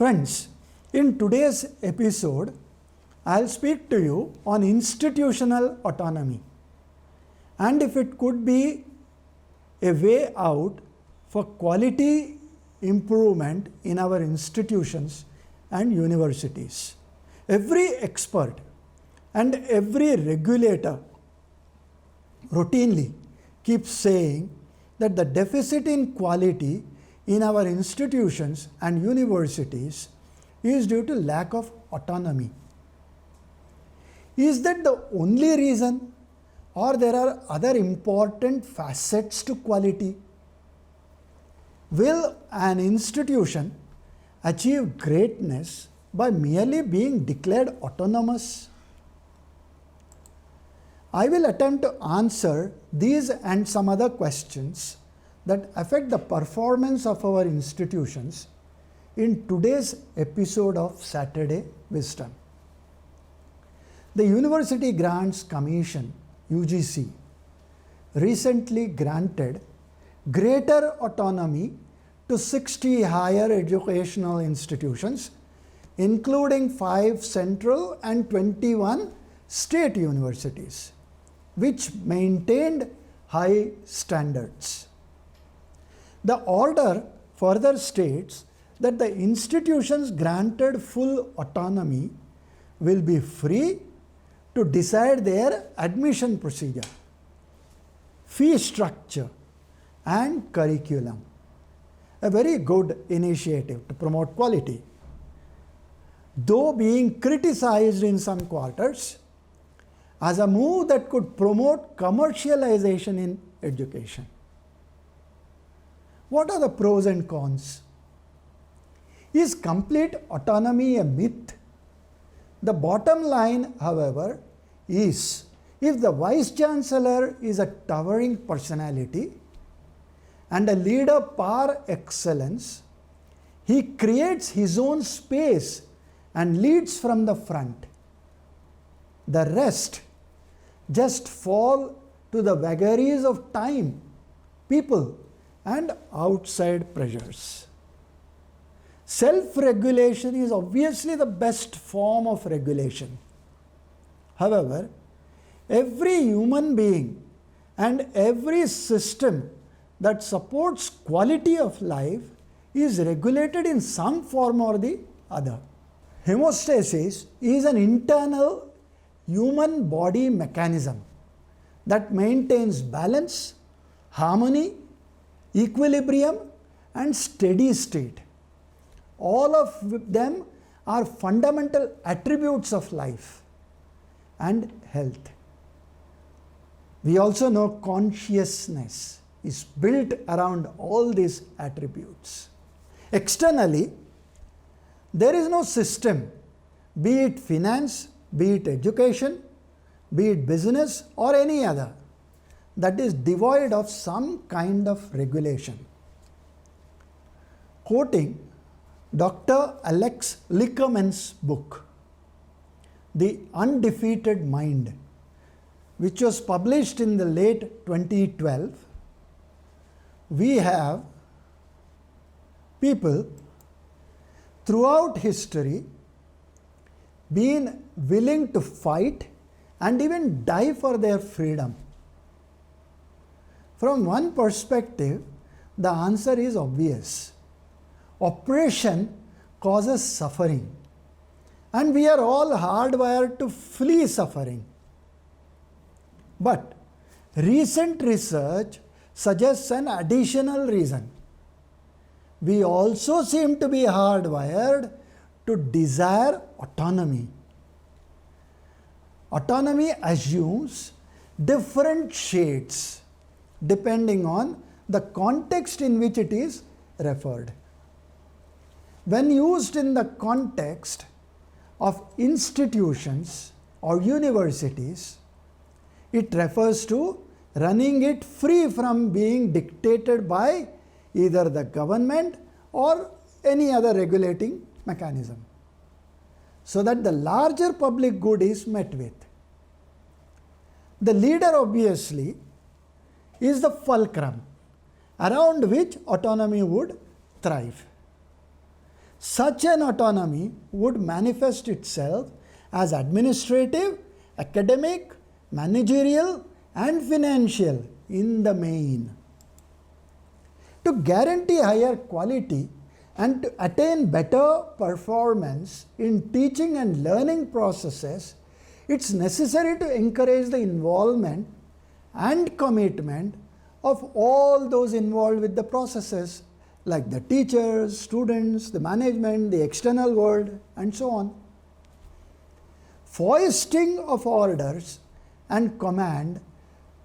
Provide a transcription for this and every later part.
Friends, in today's episode, I'll speak to you on institutional autonomy and if it could be a way out for quality improvement in our institutions and universities. Every expert and every regulator routinely keeps saying that the deficit in quality in our institutions and universities is due to lack of autonomy. Is that the only reason, or there are other important facets to quality? Will an institution achieve greatness by merely being declared autonomous? I will attempt to answer these and some other questions that affect the performance of our institutions in today's episode of Saturday Wisdom. The University Grants Commission, UGC, recently granted greater autonomy to 60 higher educational institutions, including 5 central and 21 state universities, which maintained high standards. The order further states that the institutions granted full autonomy will be free to decide their admission procedure, fee structure, and curriculum. A very good initiative to promote quality, though being criticized in some quarters as a move that could promote commercialization in education. What are the pros and cons? Is complete autonomy a myth? The bottom line, however, is if the Vice Chancellor is a towering personality and a leader par excellence, he creates his own space and leads from the front. The rest just fall to the vagaries of time, people, and outside pressures. Self-regulation is obviously the best form of regulation. However, every human being and every system that supports quality of life is regulated in some form or the other. Homeostasis is an internal human body mechanism that maintains balance, harmony, equilibrium, and steady state. All of them are fundamental attributes of life and health. We also know consciousness is built around all these attributes. Externally, there is no system, be it finance, be it education, be it business, or any other, that is devoid of some kind of regulation. Quoting Dr. Alex Lickerman's book, The Undefeated Mind, which was published in the late 2012, we have people throughout history been willing to fight and even die for their freedom. From one perspective, the answer is obvious. Oppression causes suffering, and we are all hardwired to flee suffering. But recent research suggests an additional reason. We also seem to be hardwired to desire autonomy. Autonomy assumes different shades depending on the context in which it is referred. When used in the context of institutions or universities, it refers to running it free from being dictated by either the government or any other regulating mechanism, so that the larger public good is met with. The leader obviously is the fulcrum around which autonomy would thrive. Such an autonomy would manifest itself as administrative, academic, managerial, and financial in the main. To guarantee higher quality and to attain better performance in teaching and learning processes, it's necessary to encourage the involvement and commitment of all those involved with the processes, like the teachers, students, the management, the external world, and so on. Foisting of orders and command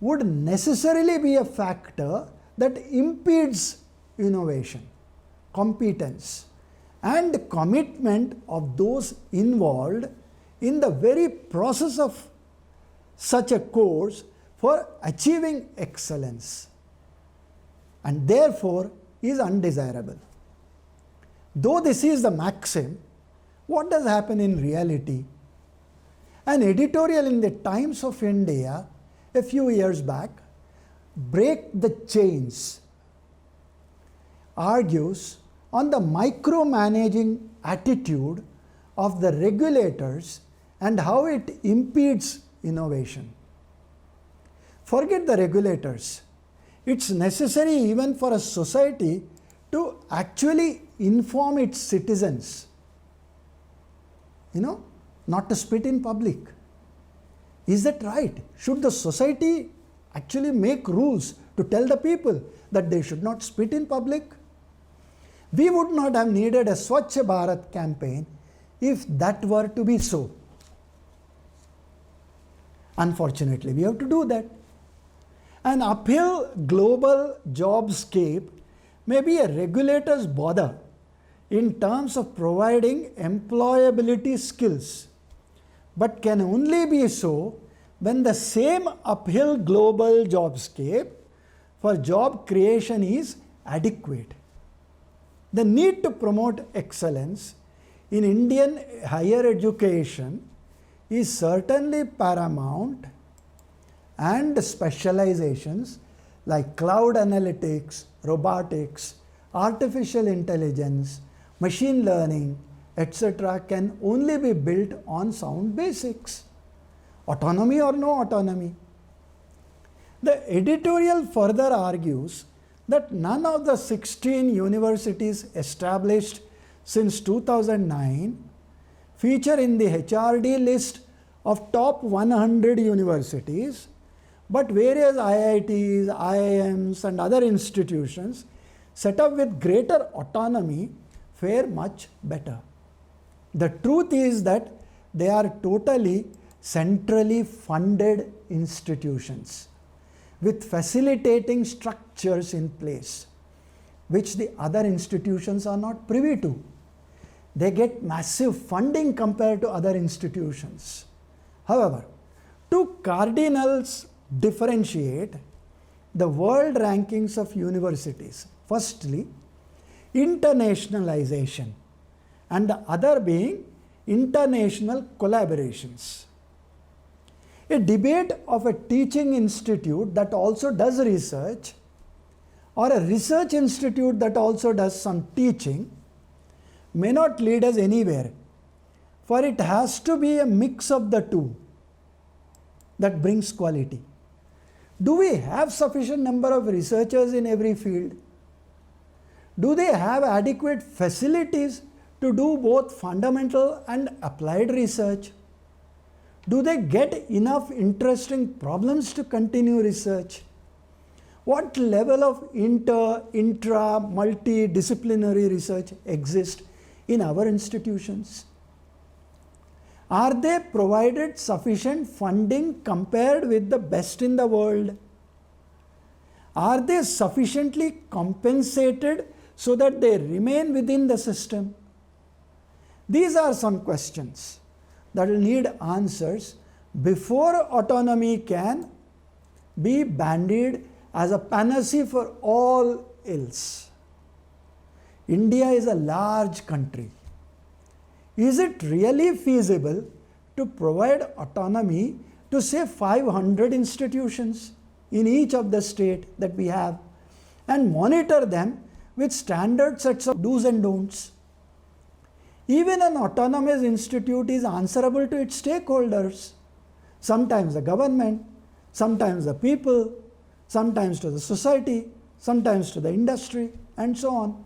would necessarily be a factor that impedes innovation, competence, and commitment of those involved in the very process of such a course for achieving excellence, and therefore is undesirable. Though this is the maxim, what does happen in reality? An editorial in the Times of India a few years back, Break the Chains, argues on the micromanaging attitude of the regulators and how it impedes innovation. Forget the regulators. It's necessary even for a society to actually inform its citizens, not to spit in public. Is that right? Should the society actually make rules to tell the people that they should not spit in public? We would not have needed a Swachh Bharat campaign if that were to be so. Unfortunately, we have to do that. An uphill global jobscape may be a regulator's bother in terms of providing employability skills, but can only be so when the same uphill global jobscape for job creation is adequate. The need to promote excellence in Indian higher education is certainly paramount, and specializations like cloud analytics, robotics, artificial intelligence, machine learning, etc. can only be built on sound basics. Autonomy or no autonomy. The editorial further argues that none of the 16 universities established since 2009 feature in the HRD list of top 100 universities, but various IITs, IIMs, and other institutions set up with greater autonomy fare much better. The truth is that they are totally centrally funded institutions with facilitating structures in place, which the other institutions are not privy to. They get massive funding compared to other institutions. However, two cardinals differentiate the world rankings of universities. Firstly, internationalization, and the other being international collaborations. A debate of a teaching institute that also does research, or a research institute that also does some teaching, may not lead us anywhere, for it has to be a mix of the two that brings quality. Do we have sufficient number of researchers in every field? Do they have adequate facilities to do both fundamental and applied research? Do they get enough interesting problems to continue research? What level of intra, multidisciplinary research exists in our institutions? Are they provided sufficient funding compared with the best in the world? Are they sufficiently compensated so that they remain within the system? These are some questions that will need answers before autonomy can be bandied as a panacea for all ills. India is a large country. Is it really feasible to provide autonomy to say 500 institutions in each of the state that we have and monitor them with standard sets of do's and don'ts? Even an autonomous institute is answerable to its stakeholders. Sometimes the government, sometimes the people, sometimes to the society, sometimes to the industry, and so on.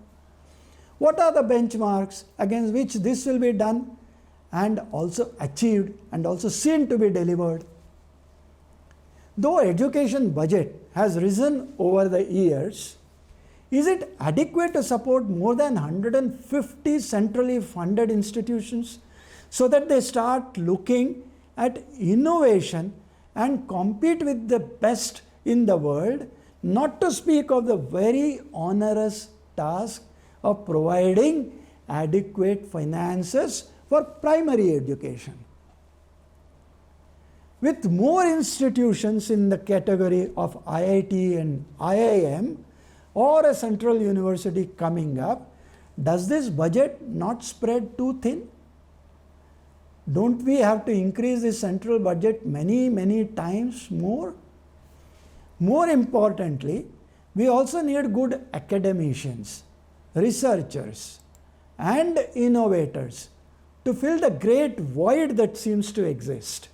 What are the benchmarks against which this will be done and also achieved and also seen to be delivered? Though education budget has risen over the years, is it adequate to support more than 150 centrally funded institutions so that they start looking at innovation and compete with the best in the world, not to speak of the very onerous task of providing adequate finances for primary education? With more institutions in the category of IIT and IIM or a central university coming up, does this budget not spread too thin? Don't we have to increase the central budget many times more? More importantly, we also need good academicians, researchers, and innovators to fill the great void that seems to exist.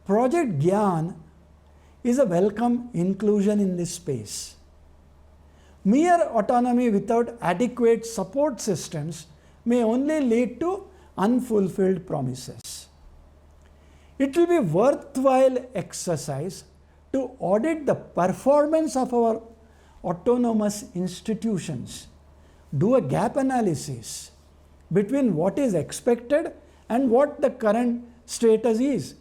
Project Gyan is a welcome inclusion in this space. Mere autonomy without adequate support systems may only lead to unfulfilled promises. It will be worthwhile exercise to audit the performance of our autonomous institutions, do a gap analysis between what is expected and what the current status is.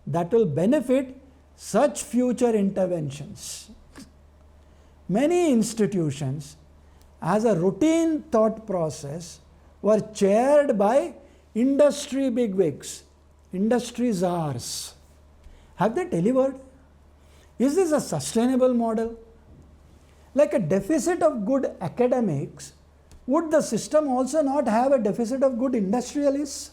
That will benefit such future interventions. Many institutions, as a routine thought process, were chaired by industry bigwigs, industry czars. Have they delivered? Is this a sustainable model? Like a deficit of good academics, would the system also not have a deficit of good industrialists?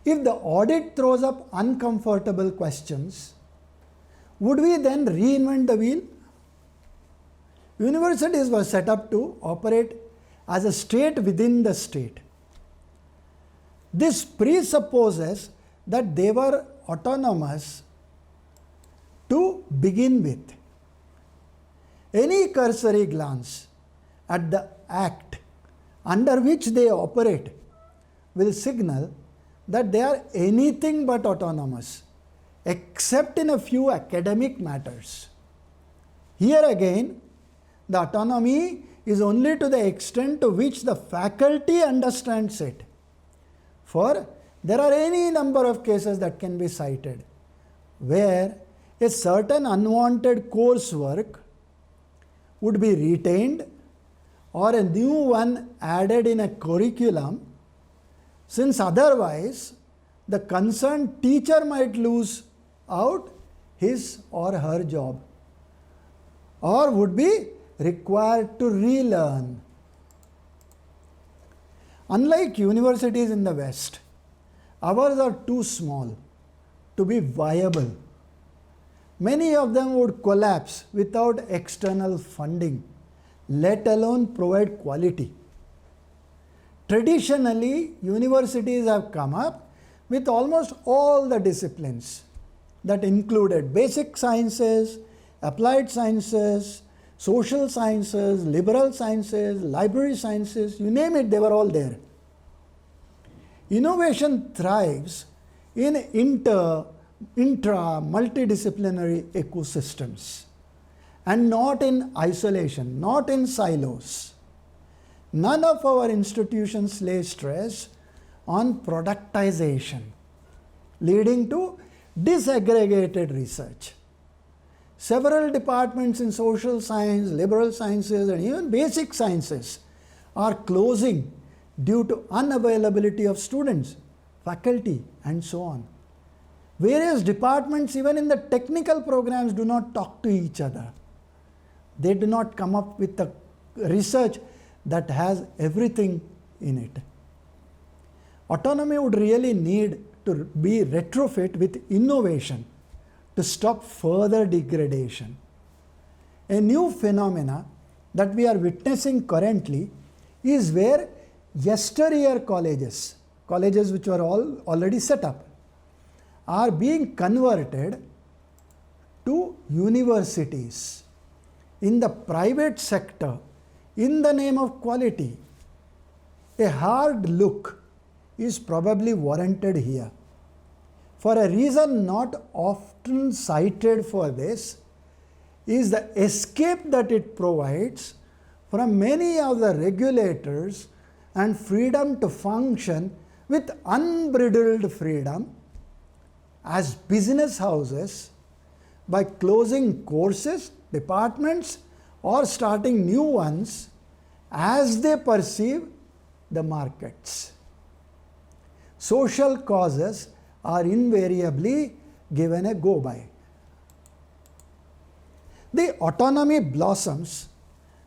If the audit throws up uncomfortable questions, would we then reinvent the wheel? Universities were set up to operate as a state within the state. This presupposes that they were autonomous to begin with. Any cursory glance at the act under which they operate will signal that they are anything but autonomous, except in a few academic matters. Here again, the autonomy is only to the extent to which the faculty understands it. For there are any number of cases that can be cited where a certain unwanted coursework would be retained or a new one added in a curriculum, since otherwise the concerned teacher might lose out his or her job or would be required to relearn. Unlike universities in the West, ours are too small to be viable. Many of them would collapse without external funding, let alone provide quality. Traditionally, universities have come up with almost all the disciplines that included basic sciences, applied sciences, social sciences, liberal sciences, library sciences, you name it, they were all there. Innovation thrives in multidisciplinary ecosystems and not in isolation, not in silos. None of our institutions lay stress on productization, leading to disaggregated research. Several departments in social science, liberal sciences, and even basic sciences are closing due to unavailability of students, faculty, and so on. Various departments, even in the technical programs, do not talk to each other. They do not come up with the research that has everything in it. Autonomy would really need to be retrofit with innovation to stop further degradation. A new phenomena that we are witnessing currently is where yesteryear colleges, colleges which were all already set up, are being converted to universities in the private sector in the name of quality. A hard look is probably warranted here. For a reason not often cited for this is the escape that it provides from many of the regulators and freedom to function with unbridled freedom as business houses by closing courses, departments, or starting new ones as they perceive the markets. Social causes are invariably given a go-by. The autonomy blossoms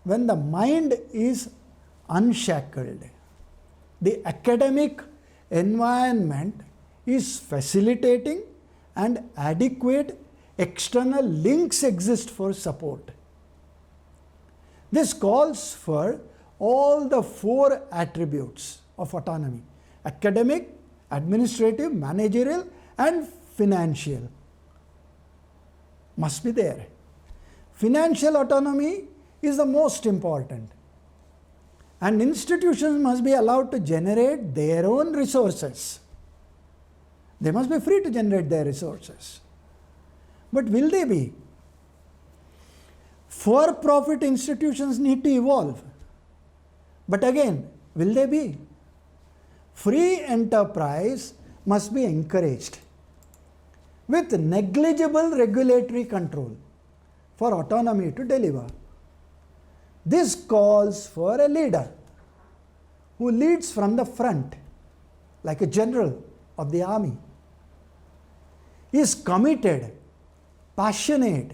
when the mind is unshackled. The academic environment is facilitating and adequate external links exist for support. This calls for all the four attributes of autonomy: academic, administrative, managerial, and financial must be there. Financial autonomy is the most important, and institutions must be allowed to generate their own resources. They must be free to generate their resources. But will they be? For-profit institutions need to evolve. But again, will they be? Free enterprise must be encouraged with negligible regulatory control for autonomy to deliver. This calls for a leader who leads from the front, like a general of the army. He is committed, passionate,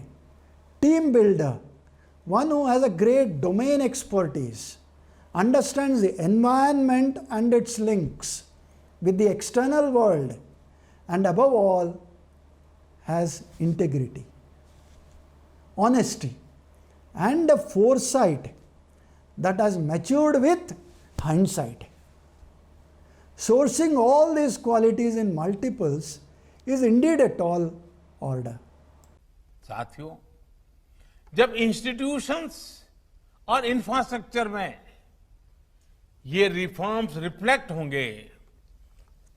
team builder, one who has a great domain expertise, understands the environment and its links with the external world, and above all, has integrity, honesty, and a foresight that has matured with hindsight. Sourcing all these qualities in multiples is indeed a tall order. साथियों, जब institutions और infrastructure में ये reforms reflect होंगे,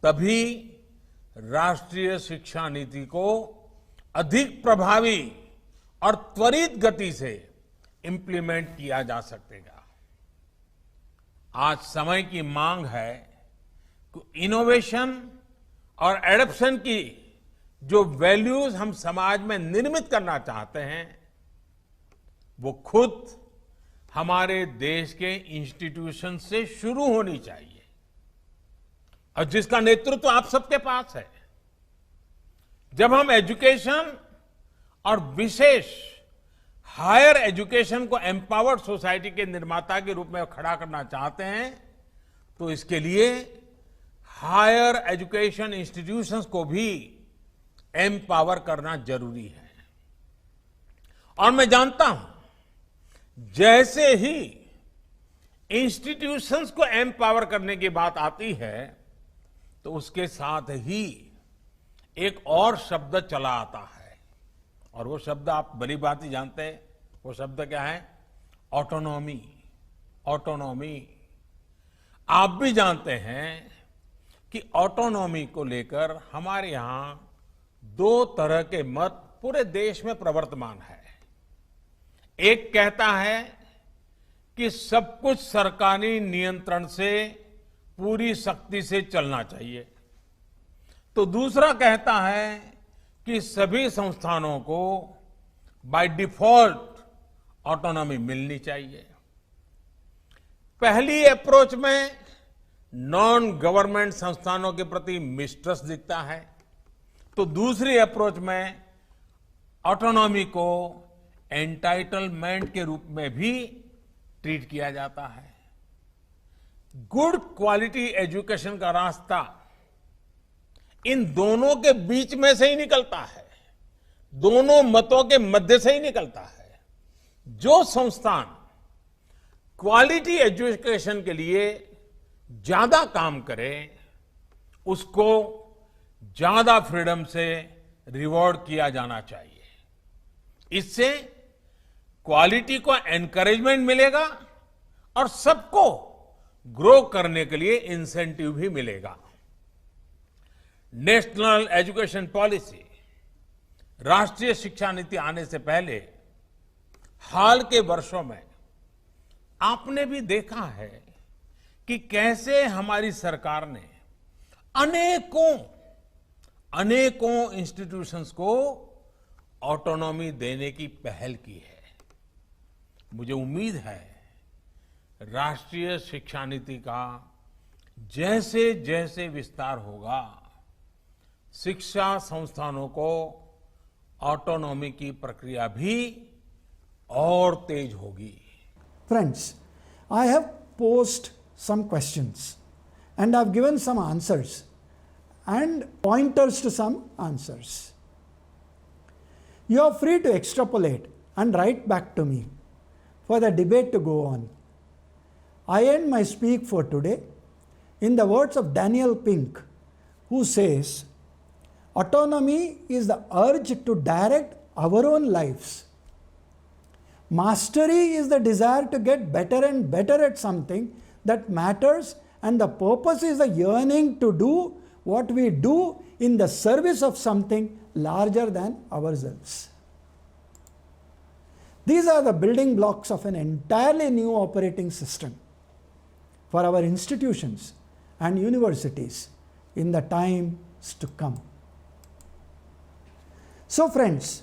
तभी राष्ट्रीय शिक्षा नीति को अधिक प्रभावी और त्वरित गति से इंप्लीमेंट किया जा सकेगा। आज समय की मांग है कि इनोवेशन और एडॉप्शन की जो वैल्यूज हम समाज में निर्मित करना चाहते हैं, वो खुद हमारे देश के इंस्टीट्यूशन से शुरू होनी चाहिए, और जिसका नेतृत्व आप सबके पास है। जब हम एजुकेशन और विशेष हायर एजुकेशन को एम्पावर्ड सोसाइटी के निर्माता के रूप में खड़ा करना चाहते हैं, तो इसके लिए हायर एजुकेशन इंस्टीट्यूशंस को भी एम्पावर करना जरूरी है। और मैं जानता हूं, जैसे ही इंस्टीट्यूशंस को एम्पावर करने की बात आती है, तो उसके साथ ही एक और शब्द चला आता है, और वो शब्द आप भली बात ही जानते हैं। वो शब्द क्या है? ऑटोनॉमी। ऑटोनॉमी। आप भी जानते हैं कि ऑटोनॉमी को लेकर हमारे यहां दो तरह के मत पूरे देश में प्रवर्तमान है। एक कहता है कि सब कुछ सरकारी नियंत्रण से पूरी सख्ती से चलना चाहिए, तो दूसरा कहता है कि सभी संस्थानों को बाय डिफॉल्ट ऑटोनॉमी मिलनी चाहिए। पहली अप्रोच में नॉन गवर्नमेंट संस्थानों के प्रति मिसट्रस्ट दिखता है, तो दूसरी अप्रोच में ऑटोनॉमी को एंटाइटलमेंट के रूप में भी ट्रीट किया जाता है। गुड क्वालिटी एजुकेशन का रास्ता इन दोनों के बीच में से ही निकलता है, दोनों मतों के मध्य से ही निकलता है। जो संस्थान क्वालिटी एजुकेशन के लिए ज्यादा काम करे उसको ज्यादा फ्रीडम से रिवॉर्ड किया जाना चाहिए। इससे क्वालिटी को एनकरेजमेंट मिलेगा और सबको ग्रो करने के लिए इंसेंटिव भी मिलेगा। नेशनल एजुकेशन पॉलिसी, राष्ट्रीय शिक्षा नीति आने से पहले हाल के वर्षों में आपने भी देखा है कि कैसे हमारी सरकार ने अनेकों इंस्टीट्यूशंस को ऑटोनॉमी देने की पहल की है। मुझे उम्मीद है राष्ट्रीय शिक्षा नीति का जैसे जैसे विस्तार होगा, शिक्षा संस्थानों को ऑटोनॉमी की प्रक्रिया भी और तेज होगी। Friends, I have posed some questions and I've given some answers and pointers to some answers. You are free to extrapolate and write back to me for the debate to go on. I end my speak for today in the words of Daniel Pink, who says, autonomy is the urge to direct our own lives. Mastery is the desire to get better and better at something that matters, and the purpose is the yearning to do what we do in the service of something larger than ourselves. These are the building blocks of an entirely new operating system for our institutions and universities in the times to come. So friends,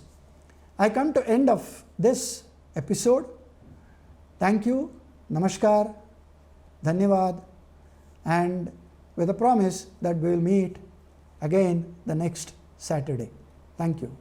I come to end of this episode. Thank you, namaskar, dhanyavad, and with a promise that we will meet again the next Saturday. Thank you.